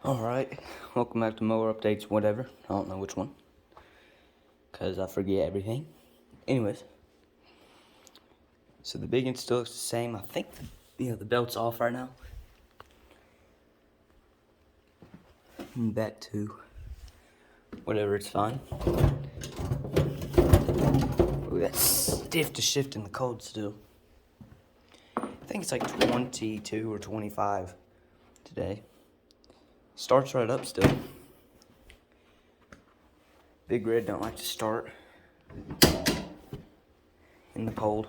Alright, welcome back to mower updates, whatever. I don't know which one, because I forget everything. Anyways, so the big end still looks the same. I think the belt's off right now. And that too. Whatever, it's fine. Ooh, that's stiff to shift in the cold still. I think it's like 22 or 25 today. Starts right up still. Big Red don't like to start in the cold.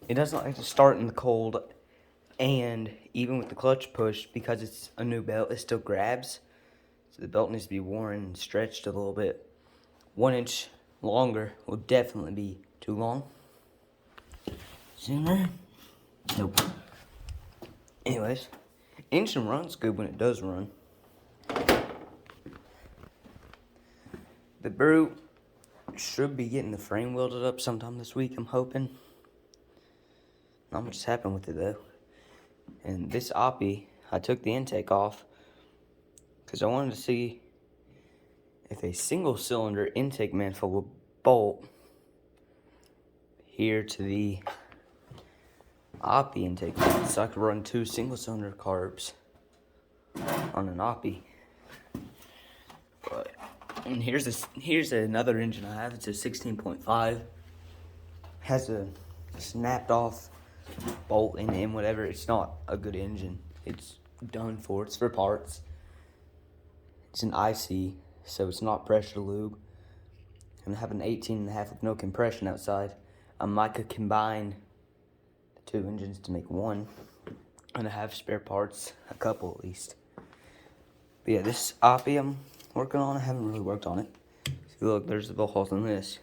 It doesn't like to start in the cold, and even with the clutch push, because it's a new belt, it still grabs. So the belt needs to be worn and stretched a little bit. 1 inch longer will definitely be too long. Sooner? Nope. Anyways, engine runs good when it does run. The Brute should be getting the frame welded up sometime this week, I'm hoping. Not much has happened with it though. And this Oppie, I took the intake off because I wanted to see if a single cylinder intake manifold will bolt here to the Oppie intake manifold, so I could run 2 single cylinder carbs on an Oppie. But and here's another engine I have. It's a 16.5. Has a snapped off bolt in it, whatever. It's not a good engine. It's done for. It's for parts. It's an IC, so it's not pressure lube. And I have an 18.5 with no compression outside. I might combine the 2 engines to make one. And I have spare parts, a couple at least. But yeah, this Oppie I'm working on, I haven't really worked on it. See, look, there's the bolt holes in this.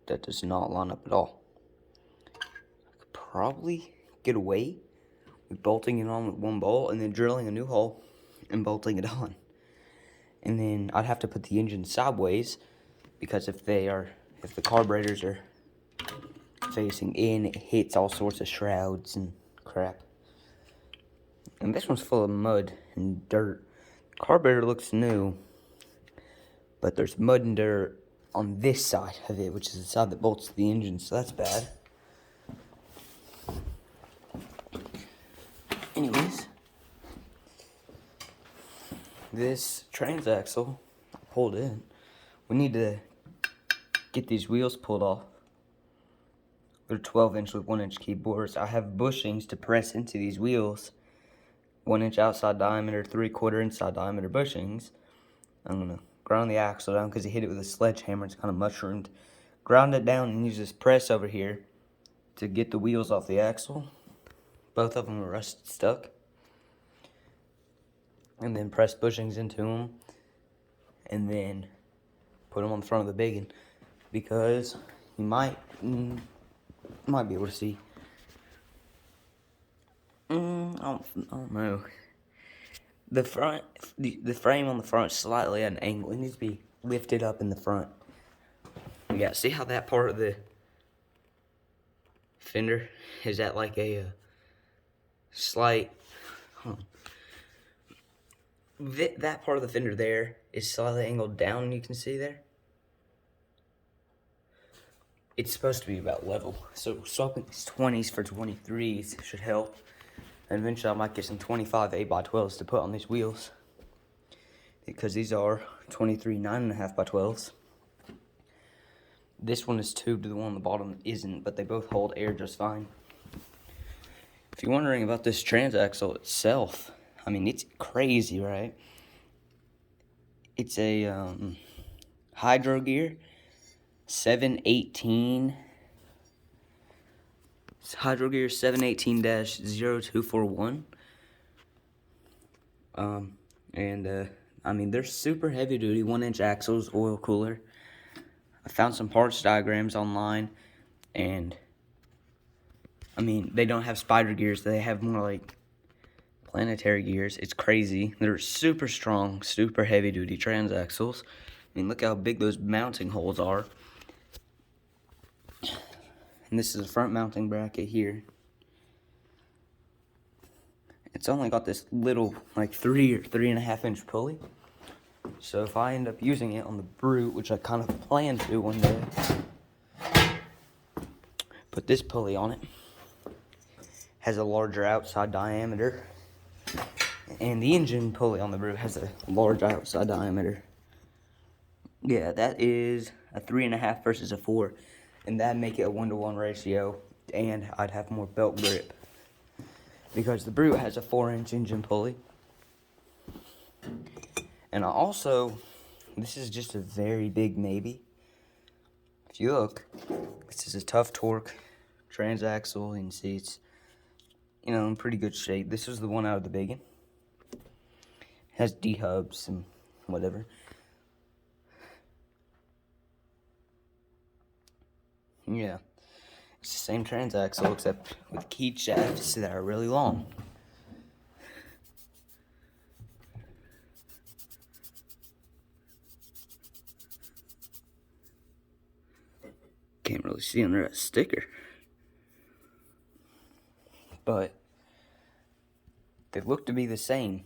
That does not line up at all. I could probably get away with bolting it on with one bolt and then drilling a new hole and bolting it on. And then I'd have to put the engine sideways, because if the carburetors are facing in, it hits all sorts of shrouds and crap. And this one's full of mud and dirt. The carburetor looks new, but there's mud and dirt on this side of it, which is the side that bolts the engine, so that's bad. Anyways, this transaxle, pulled in. We need to get these wheels pulled off. They're 12 inch with 1 inch keyboards. I have bushings to press into these wheels. 1 inch outside diameter, 3/4 inside diameter bushings. I'm gonna ground the axle down because he hit it with a sledgehammer. It's kind of mushroomed. Ground it down and use this press over here to get the wheels off the axle. Both of them are rusted stuck. And then press bushings into them. And then put them on the front of the big one, because you might be able to see. I don't know. The frame on the front is slightly at an angle. It needs to be lifted up in the front. Yeah, see how that part of the fender is at like a slight. That part of the fender there is slightly angled down. You can see there. It's supposed to be about level. So swapping these 20s for 23s should help. And eventually I might get some 25 8x12s to put on these wheels, because these are 23 9.5x12s. This one is tubed, the one on the bottom isn't, but they both hold air just fine. If you're wondering about this transaxle itself, I mean, it's crazy, right? It's a hydro gear 718. It's hydro gear 718-0241. I mean, they're super heavy duty, 1 inch axles, oil cooler. I found some parts diagrams online, and I mean, they don't have spider gears, they have more like planetary gears. It's crazy. They're super strong, super heavy duty transaxles. I mean, look how big those mounting holes are. And this is a front mounting bracket here. It's only got this little, like 3 or 3.5 inch pulley. So if I end up using it on the Brute, which I kind of plan to one day, put this pulley on it. Has a larger outside diameter. And the engine pulley on the Brute has a large outside diameter. Yeah, that is a 3.5 versus a 4. And that'd make it a 1-to-1 ratio. And I'd have more belt grip. Because the Brute has a 4-inch engine pulley. And I also, this is just a very big maybe. If you look, this is a tough torque transaxle, and see it's, you know, in pretty good shape. This is the one out of the biggin. Has D-hubs and whatever. Yeah, it's the same transaxle except with keyed shafts that are really long. Can't really see under that sticker, but they look to be the same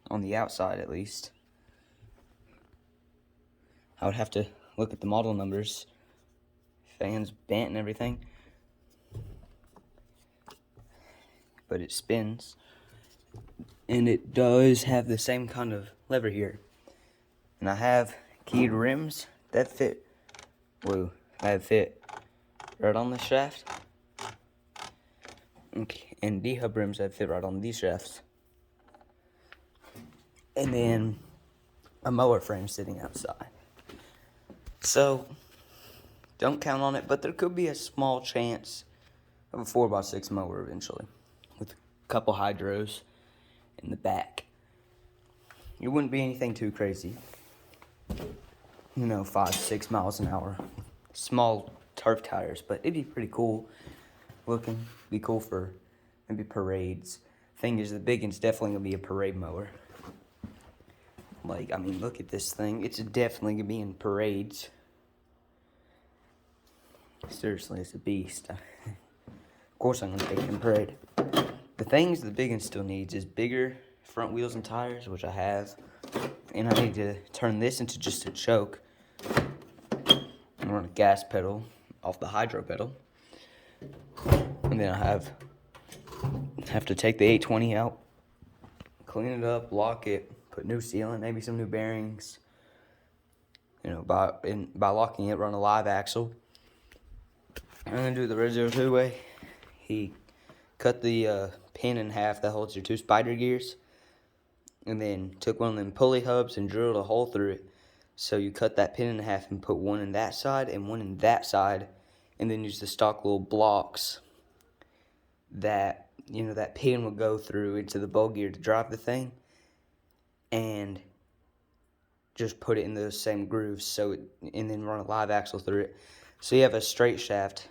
on the outside, at least. I would have to look at the model numbers. Fans bent and everything, but it spins, and it does have the same kind of lever here. And I have keyed rims that fit. Whoa, that fit right on the shaft. Okay, and D-hub rims that fit right on these shafts. And then a mower frame sitting outside. So, don't count on it, but there could be a small chance of a 4x6 mower eventually, with a couple hydros in the back. It wouldn't be anything too crazy. You know, 5-6 miles an hour. Small turf tires, but it'd be pretty cool looking. Be cool for maybe parades. Thing is, the big one's definitely gonna be a parade mower. Like, I mean, look at this thing. It's definitely gonna be in parades. Seriously, it's a beast. Of course I'm gonna take it in parade. The things the big one still needs is bigger front wheels and tires, which I have. And I need to turn this into just a choke. And run a gas pedal off the hydro pedal. And then I have to take the 820 out, clean it up, lock it, put new sealant, maybe some new bearings. You know, by locking it, run a live axle. I'm gonna do the Red 02 way. He cut the pin in half that holds your 2 spider gears, and then took one of them pulley hubs and drilled a hole through it. So you cut that pin in half and put one in that side and one in that side, and then use the stock little blocks that, you know, that pin would go through into the bowl gear to drive the thing, and just put it in those same grooves. So and then run a live axle through it. So you have a straight shaft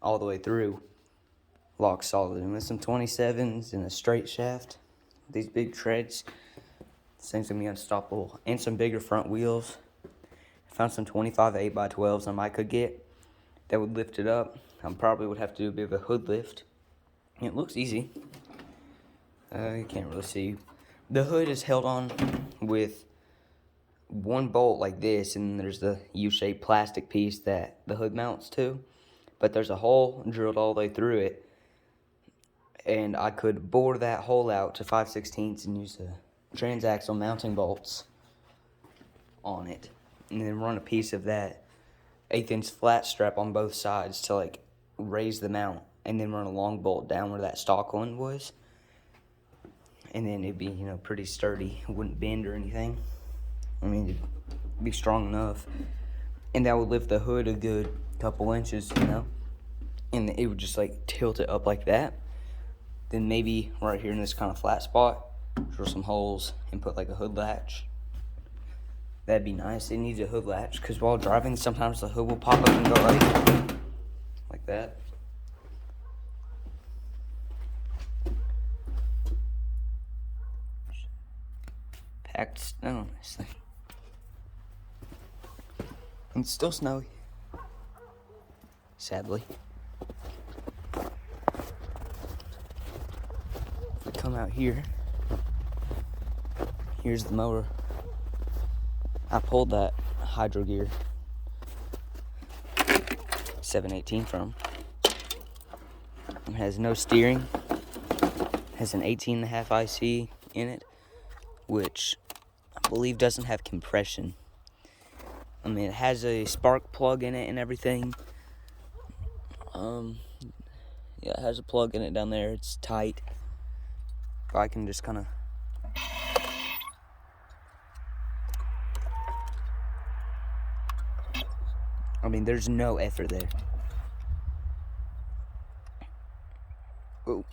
all the way through, lock solid. And with some 27s and a straight shaft, these big treads, this thing's gonna be unstoppable. And some bigger front wheels. I found some 25 8x12s I could get that would lift it up. I probably would have to do a bit of a hood lift. It looks easy. You can't really see. The hood is held on with one bolt like this, and there's the U-shaped plastic piece that the hood mounts to. But there's a hole drilled all the way through it, and I could bore that hole out to 5/16 and use the transaxle mounting bolts on it, and then run a piece of that 1/8 inch flat strap on both sides to like raise the mount, and then run a long bolt down where that stock one was, and then it'd be, you know, pretty sturdy. It wouldn't bend or anything. I mean, it'd be strong enough, and that would lift the hood a good couple inches, you know, and it would just like tilt it up like that. Then maybe right here in this kind of flat spot, drill some holes and put like a hood latch. That'd be nice. It needs a hood latch because while driving, sometimes the hood will pop up and go like that. Packed snow on this thing. And it's still snowy, sadly. If we come come out here. Here's the mower. I pulled that hydro gear 718 from. It has no steering. Has an 18.5 IC in it, which I believe doesn't have compression. I mean, it has a spark plug in it and everything. Yeah, it has a plug in it down there. It's tight. I can just kind of... I mean, there's no effort there. Oh.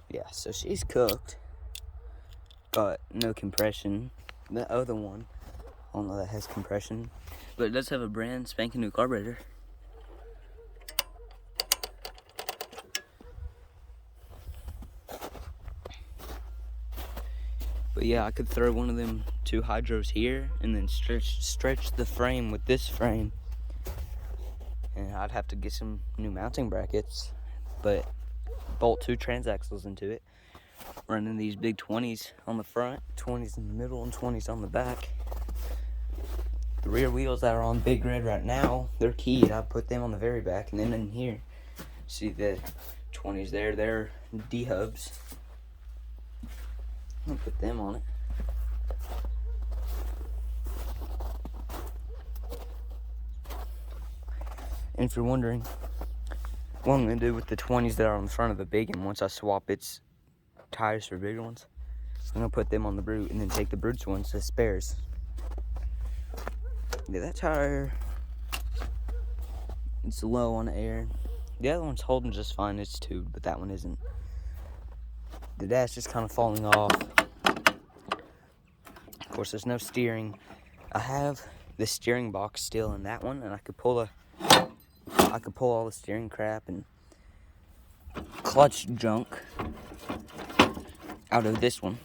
Yeah, so she's cooked. Got no compression. The other one, I don't know, that has compression. But it does have a brand spanking new carburetor. But yeah, I could throw one of them 2 hydros here and then stretch the frame with this frame. And I'd have to get some new mounting brackets, but bolt 2 transaxles into it. Running these big 20s on the front, 20s in the middle, and 20s on the back. The rear wheels that are on Big Red right now, they're keyed. I put them on the very back, and then in here, see the 20s there, they're D-hubs. I'm gonna put them on it. And if you're wondering what I'm gonna do with the 20s that are on the front of the big one, once I swap its tires for bigger ones, I'm gonna put them on the Brute and then take the Brute's ones as spares. Yeah, that tire, it's low on air. The other one's holding just fine, it's tubed, but that one isn't. The dash is kind of falling off. Of course, there's no steering. I have the steering box still in that one, and I could pull all the steering crap and clutch junk out of this one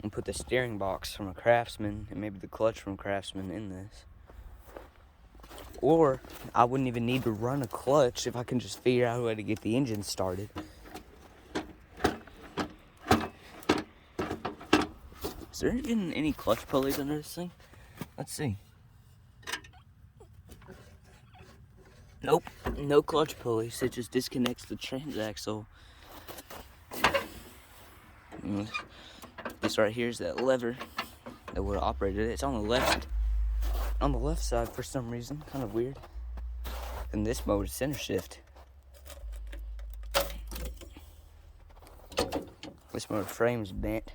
and put the steering box from a Craftsman and maybe the clutch from Craftsman in this. Or I wouldn't even need to run a clutch if I can just figure out a way to get the engine started. Is there even any clutch pulleys under this thing? Let's see. Nope, no clutch pulleys. It just disconnects the transaxle. This right here is that lever that would have operated it. It's on the left side for some reason. Kind of weird. And this mode is center shift. This motor frame's bent.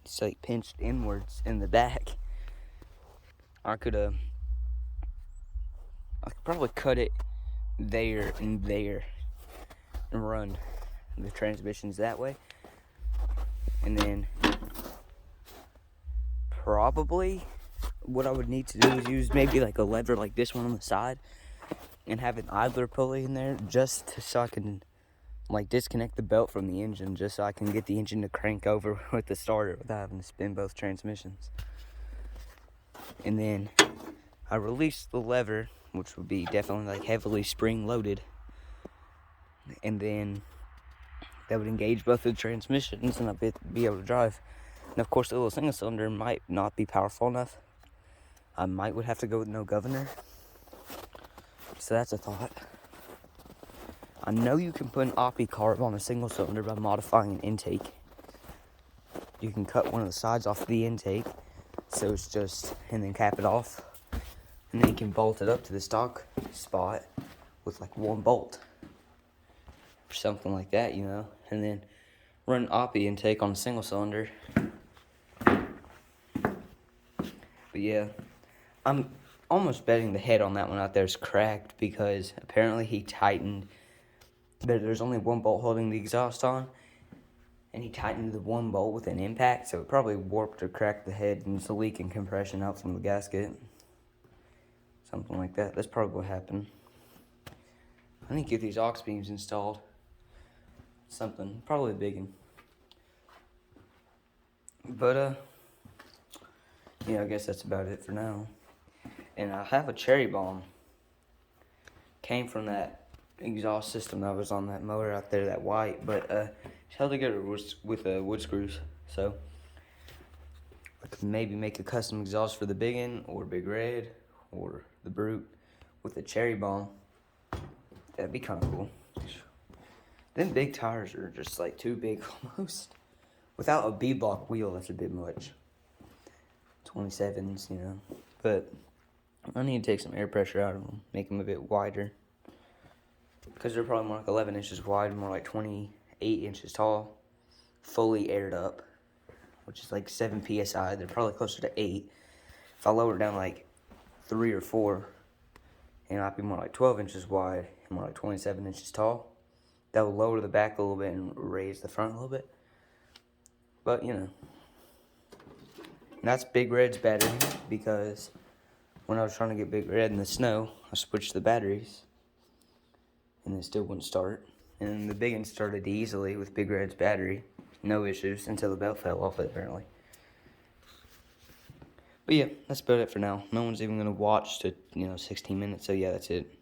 It's like pinched inwards in the back. I could probably cut it there and there and run the transmissions that way. And then probably what I would need to do is use maybe like a lever like this one on the side and have an idler pulley in there just so I can like disconnect the belt from the engine, just so I can get the engine to crank over with the starter without having to spin both transmissions. And then I release the lever, which would be definitely like heavily spring loaded, and then that would engage both of the transmissions and I'd be able to drive. And of course the little single cylinder might not be powerful enough. I would have to go with no governor. So that's a thought. I know you can put an oppie carb on a single cylinder by modifying an intake. You can cut one of the sides off the intake, so it's just, and then cap it off. And then you can bolt it up to the stock spot with like one bolt. Or something like that, you know. And then run an oppie intake on a single cylinder. But yeah, I'm almost betting the head on that one out there is cracked because apparently he tightened. There's only one bolt holding the exhaust on, and he tightened the one bolt with an impact, so it probably warped or cracked the head, and it's a leak in compression out from the gasket. Something like that. That's probably what happened. I need to get these aux beams installed. Something, probably a big one. But, yeah, I guess that's about it for now. And I have a cherry bomb. Came from that exhaust system that was on that mower out there, that white, but it's held together with wood screws. So I could maybe make a custom exhaust for the Big N or Big Red or the Brute with a cherry bomb. That'd be kind of cool. Them big tires are just like too big almost. Without a B-block wheel, that's a bit much. 27s, you know. But I need to take some air pressure out of them, make them a bit wider. Because they're probably more like 11 inches wide, more like 28 inches tall. Fully aired up, which is like 7 psi. They're probably closer to 8. If I lower it down like 3 or 4, and I'd be more like 12 inches wide and more like 27 inches tall. That will lower the back a little bit and raise the front a little bit. But, you know. And that's Big Red's battery, because when I was trying to get Big Red in the snow, I switched the batteries. And it still wouldn't start. And the Big One started easily with Big Red's battery. No issues until the belt fell off it, apparently. But yeah, that's about it for now. No one's even going to watch to, 16 minutes. So yeah, that's it.